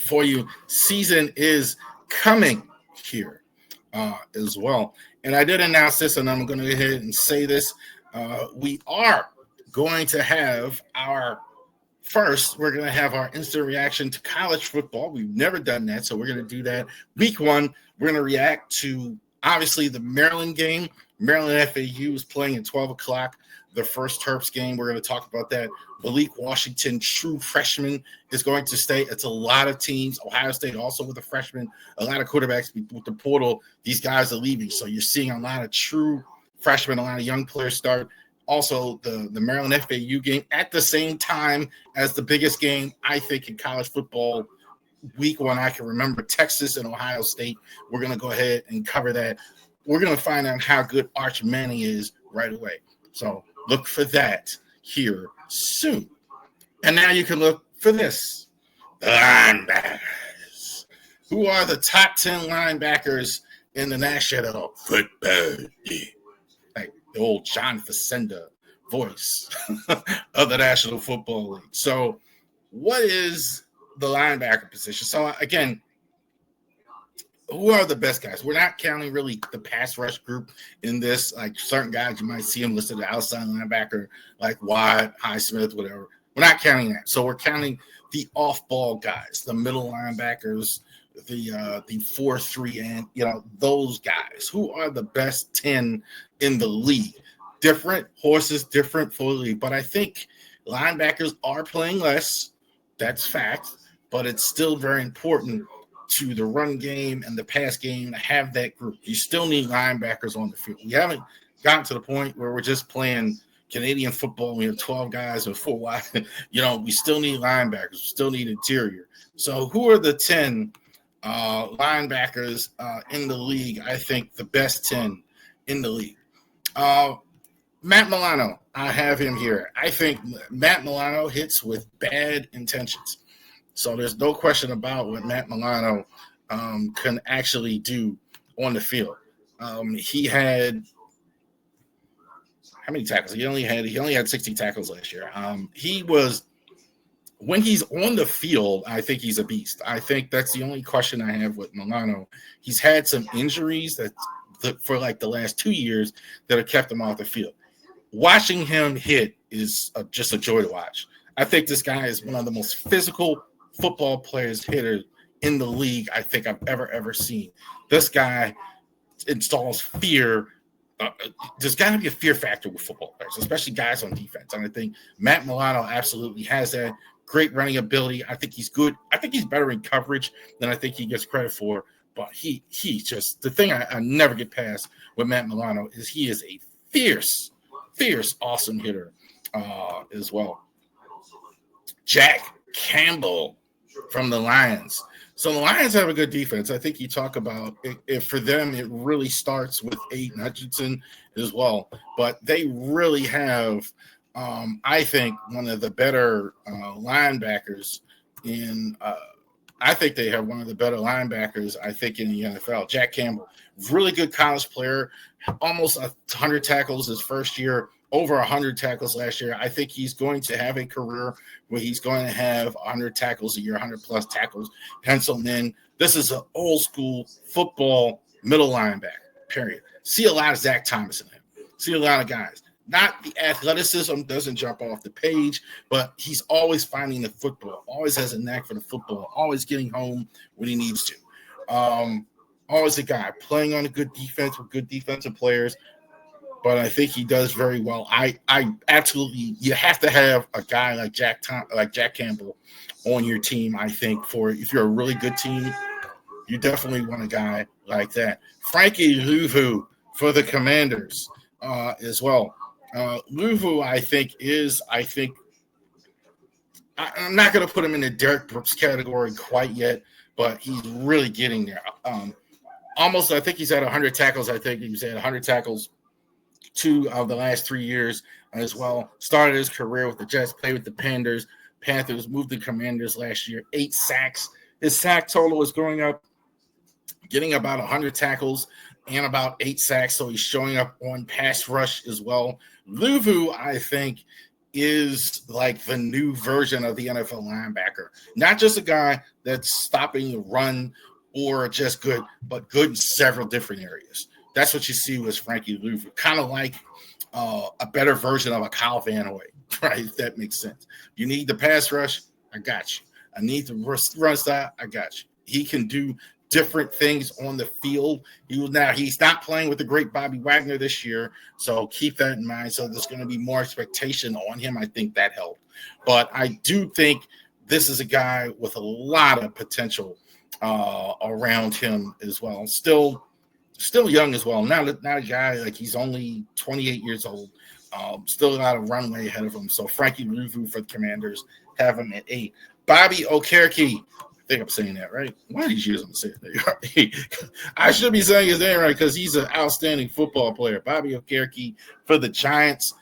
for you. Season is coming here as well. And I did announce this, and I'm going to go ahead and say this. We are going to have we're going to have our instant reaction to college football. We've never done that, so we're going to do that. Week 1, we're going to react to, obviously, the Maryland game. Maryland FAU is playing at 12 o'clock. The first Terps game, we're going to talk about that. Malik Washington, true freshman, is going to stay. It's a lot of teams. Ohio State also with a freshman. A lot of quarterbacks with the portal. These guys are leaving. So you're seeing a lot of true freshmen, a lot of young players start. Also, the Maryland FAU game at the same time as the biggest game, I think, in college football week 1 I can remember, Texas and Ohio State. We're going to go ahead and cover that. We're going to find out how good Arch Manning is right away. So look for that here soon. And now you can look for this. The linebackers. Who are the top 10 linebackers in the National Football League? Like the old John Facenda voice of the National Football League. So what is the linebacker position? So again, who are the best guys? We're not counting really the pass rush group in this. Like certain guys, you might see them listed as outside linebacker, like Watt, Highsmith, whatever. We're not counting that. So we're counting the off-ball guys, the middle linebackers, the 4-3, and those guys. Who are the best 10 in the league? Different horses, different for the league. But I think linebackers are playing less. That's fact. But it's still very important to the run game and the pass game to have that group. You still need linebackers on the field. We haven't gotten to the point where we're just playing Canadian football. We have 12 guys with 4 wide. We still need linebackers. We still need interior. So who are the 10 linebackers in the league? I think the best 10 in the league. Matt Milano, I have him here. I think Matt Milano hits with bad intentions. So there's no question about what Matt Milano can actually do on the field. He had how many tackles? He only had 60 tackles last year. When he's on the field, I think he's a beast. I think that's the only question I have with Milano. He's had some injuries for like the last 2 years that have kept him off the field. Watching him hit is just a joy to watch. I think this guy is one of the most physical football players hitter in the league I think I've ever seen. This guy installs fear. There's got to be a fear factor with football players, especially guys on defense. And I think Matt Milano absolutely has that. Great running ability. I think he's good. I think he's better in coverage than I think he gets credit for. But he just, the thing I never get past with Matt Milano is he is a fierce, awesome hitter as well. Jack Campbell from the Lions. So the Lions have a good defense. I think you talk about it for them, it really starts with Aiden Hutchinson as well. But they really have, I think, one of the better linebackers in I think they have one of the better linebackers, I think, in the NFL. Jack Campbell, really good college player, almost 100 tackles his first year, over 100 tackles last year. I think he's going to have a career where he's going to have 100 tackles a year, 100-plus tackles penciled in. This is an old-school football middle linebacker, period. See a lot of Zach Thomas in him. See a lot of guys. Not the athleticism doesn't jump off the page, but he's always finding the football, always has a knack for the football, always getting home when he needs to. Always a guy playing on a good defense with good defensive players, but I think he does very well. I absolutely, you have to have a guy like Jack Campbell on your team, I think, for if you're a really good team, you definitely want a guy like that. Frankie Louvu for the Commanders as well. Louvu, I'm not going to put him in the Derek Brooks category quite yet, but he's really getting there. Almost, I think he's at 100 tackles. I think he's at 100 tackles 2 of the last 3 years as well. Started his career with the Jets, played with the Panthers, moved to Commanders last year, 8 sacks. His sack total is going up, getting about 100 tackles and about 8 sacks, so he's showing up on pass rush as well. Louvu, I think, is like the new version of the NFL linebacker. Not just a guy that's stopping the run or just good, but good in several different areas. That's what you see with Frankie Louvu, kind of like a better version of a Kyle Van Noy, right? If that makes sense. You need the pass rush, I got you. I need the run stop, I got you. He can do different things on the field. He's not playing with the great Bobby Wagner this year, so keep that in mind. So there's going to be more expectation on him. I think that helped, but I do think this is a guy with a lot of potential around him as well. Still young as well. Not a guy like he's only 28 years old. Still a lot of runway ahead of him. So Frankie Louvu for the Commanders have him at 8. Bobby Okereke. I think I'm saying that right. Why did you use him to say that? I should be saying his name right because he's an outstanding football player. Bobby Okereke for the Giants,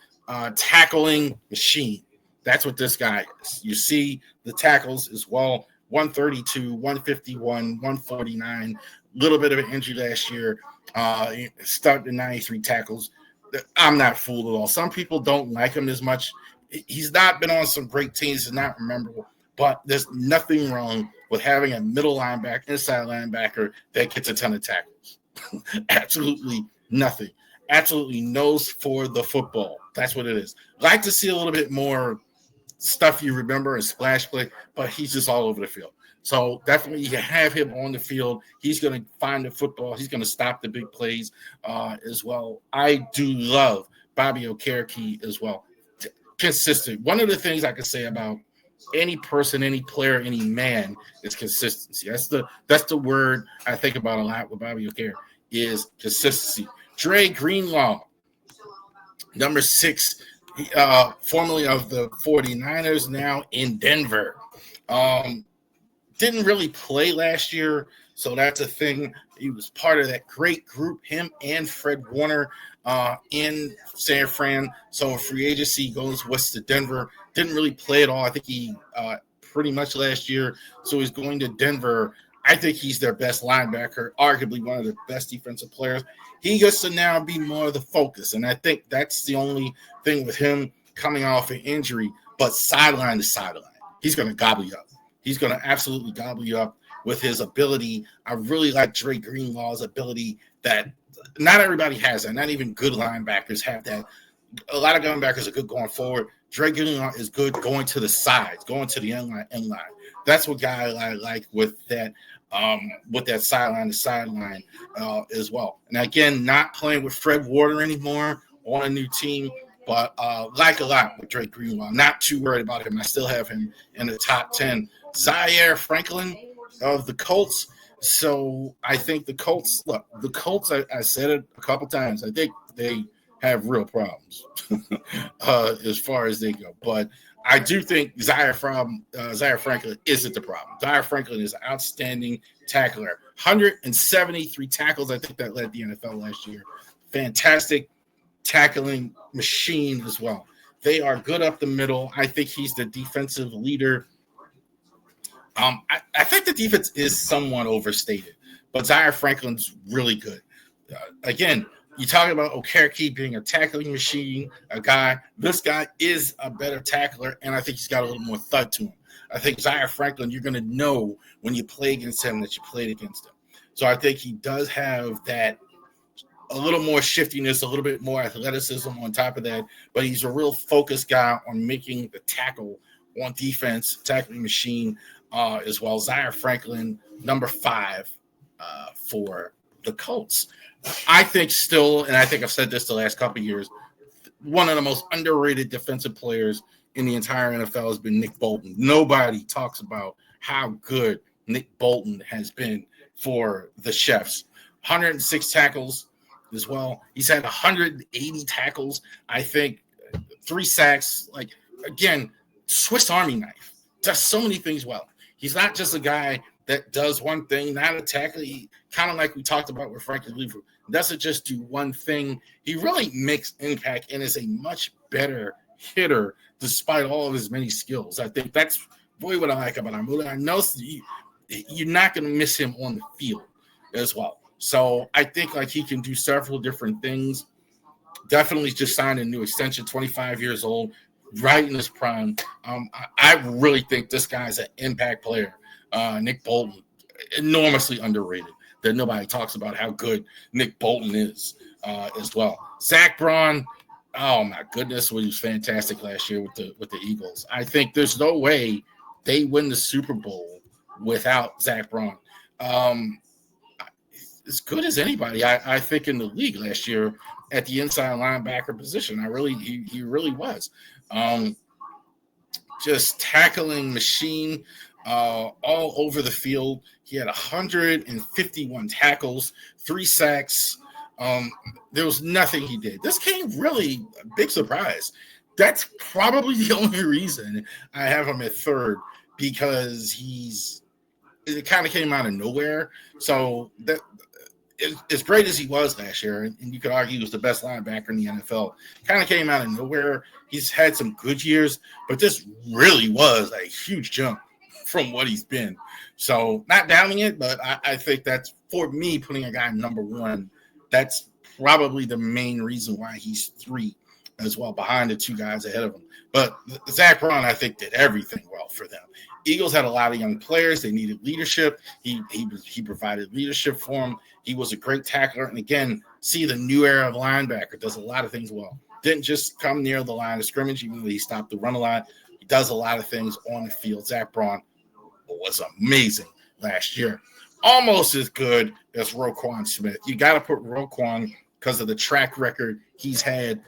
tackling machine. That's what this guy is. You see the tackles as well. 132, 151, 149. Little bit of an injury last year. Started 93 tackles. I'm not fooled at all. Some people don't like him as much. He's not been on some great teams. He's not memorable. But there's nothing wrong with having a middle linebacker, inside linebacker that gets a ton of tackles. Absolutely nothing. Absolutely knows for the football. That's what it is. Like to see a little bit more stuff you remember and splash play, but he's just all over the field. So definitely you can have him on the field. He's going to find the football. He's going to stop the big plays as well. I do love Bobby Okereke as well. Consistent. One of the things I can say about any person, any player, any man is consistency. That's the word I think about a lot with Bobby Okereke is consistency. Dre Greenlaw, number 6, formerly of the 49ers, now in Denver. Didn't really play last year, so that's a thing. He was part of that great group, him and Fred Warner in San Fran. So free agency goes west to Denver. Didn't really play at all. I think he pretty much last year. So he's going to Denver. I think he's their best linebacker, arguably one of the best defensive players. He gets to now be more of the focus, and I think that's the only thing with him coming off an injury. But sideline to sideline, he's going to gobble you up. He's going to absolutely gobble you up with his ability. I really like Dre Greenlaw's ability that not everybody has that. Not even good linebackers have that. A lot of linebackers are good going forward. Dre Greenlaw is good going to the sides, going to the end line. That's what guy I like with that sideline to sideline as well. And again, not playing with Fred Warner anymore on a new team. But like a lot with Drake Greenlaw. Not too worried about him. I still have him in the top 10. Zaire Franklin of the Colts. So I think the Colts, I said it a couple times. I think they have real problems as far as they go. But I do think Zaire Franklin isn't the problem. Zaire Franklin is an outstanding tackler. 173 tackles. I think that led the NFL last year. Fantastic tackling machine as well. They are good up the middle. I think he's the defensive leader. I think the defense is somewhat overstated, but Zaire Franklin's really good. Again, you talk about Okereke being a tackling machine, a guy. This guy is a better tackler, and I think he's got a little more thud to him. I think Zaire Franklin, you're going to know when you play against him that you played against him. So I think he does have that a little more shiftiness, a little bit more athleticism on top of that, but he's a real focused guy on making the tackle on defense, tackling machine as well. Zaire Franklin, number 5 for the Colts. I think still, and I think I've said this the last couple of years, one of the most underrated defensive players in the entire NFL has been Nick Bolton. Nobody talks about how good Nick Bolton has been for the Chiefs. 106 tackles as well. He's had 180 tackles, I think, 3 sacks. Like, again, Swiss Army knife. Does so many things well. He's not just a guy that does one thing, not a tackler. He kind of like we talked about with Frankie Louvu, doesn't just do one thing. He really makes impact and is a much better hitter despite all of his many skills. I think that's really what I like about him. I know you're not going to miss him on the field as well. So I think like he can do several different things. Definitely just signed a new extension, 25 years old. right in his prime. I really think this guy's an impact player. Nick Bolton, enormously underrated. That nobody talks about how good Nick Bolton is as well. Zach Braun, oh my goodness, he was fantastic last year with the Eagles. I think there's no way they win the Super Bowl without Zach Braun. As good as anybody, I think, in the league last year at the inside linebacker position. He really was. Just tackling machine all over the field. He had 151 tackles, 3 sacks. There was nothing he did. This came really a big surprise. That's probably the only reason I have him at third, because it kind of came out of nowhere. So that, as great as he was last year, and you could argue he was the best linebacker in the NFL, kind of came out of nowhere. He's had some good years, but this really was a huge jump from what he's been. So not downing it, but I think that's, for me, putting a guy number one, that's probably the main reason why he's 3 as well, behind the 2 guys ahead of him. But Zach Braun, I think, did everything well for them. Eagles had a lot of young players. They needed leadership. He provided leadership for them. He was a great tackler. And again, see the new era of linebacker, does a lot of things well. Didn't just come near the line of scrimmage, even though he stopped the run a lot. He does a lot of things on the field. Zach Braun was amazing last year. Almost as good as Roquan Smith. You got to put Roquan because of the track record he's had.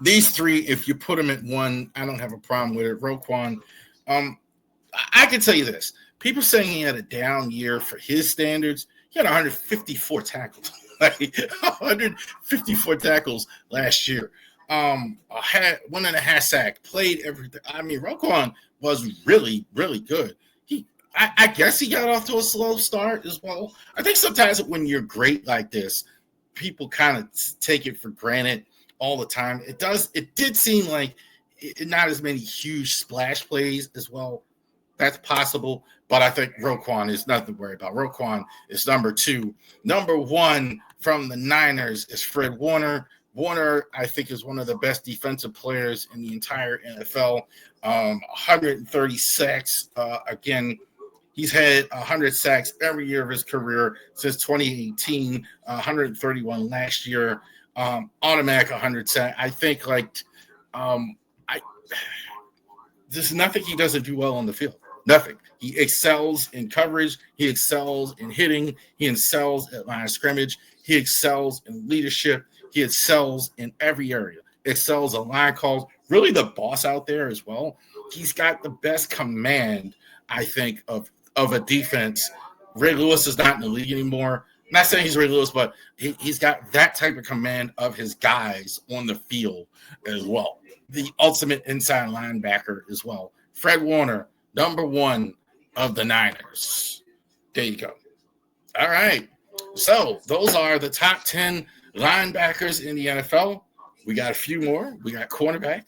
These 3, if you put them at 1, I don't have a problem with it. Roquan, I can tell you this. People saying he had a down year for his standards. He had 154 tackles. 154 tackles last year. Had 1.5 sack, played everything. I mean, Roquan was really, really good. I guess he got off to a slow start as well. I think sometimes when you're great like this, people kind of take it for granted all the time. It did seem like not as many huge splash plays as well. That's possible, but I think Roquan is nothing to worry about. Roquan is number 2. Number 1 from the Niners is Fred Warner. Warner, I think, is one of the best defensive players in the entire NFL. 130 sacks. Again, he's had 100 sacks every year of his career since 2018, 131 last year. Automatic 100 sack. I think, there's nothing he doesn't do well on the field. Nothing. He excels in coverage. He excels in hitting. He excels at line of scrimmage. He excels in leadership. He excels in every area. Excels in line calls. Really the boss out there as well. He's got the best command, I think, of a defense. Ray Lewis is not in the league anymore. I'm not saying he's Ray Lewis, but he's got that type of command of his guys on the field as well. The ultimate inside linebacker as well. Fred Warner, number 1 of the Niners. There you go. All right. So those are the top 10 linebackers in the NFL. We got a few more. We got cornerback.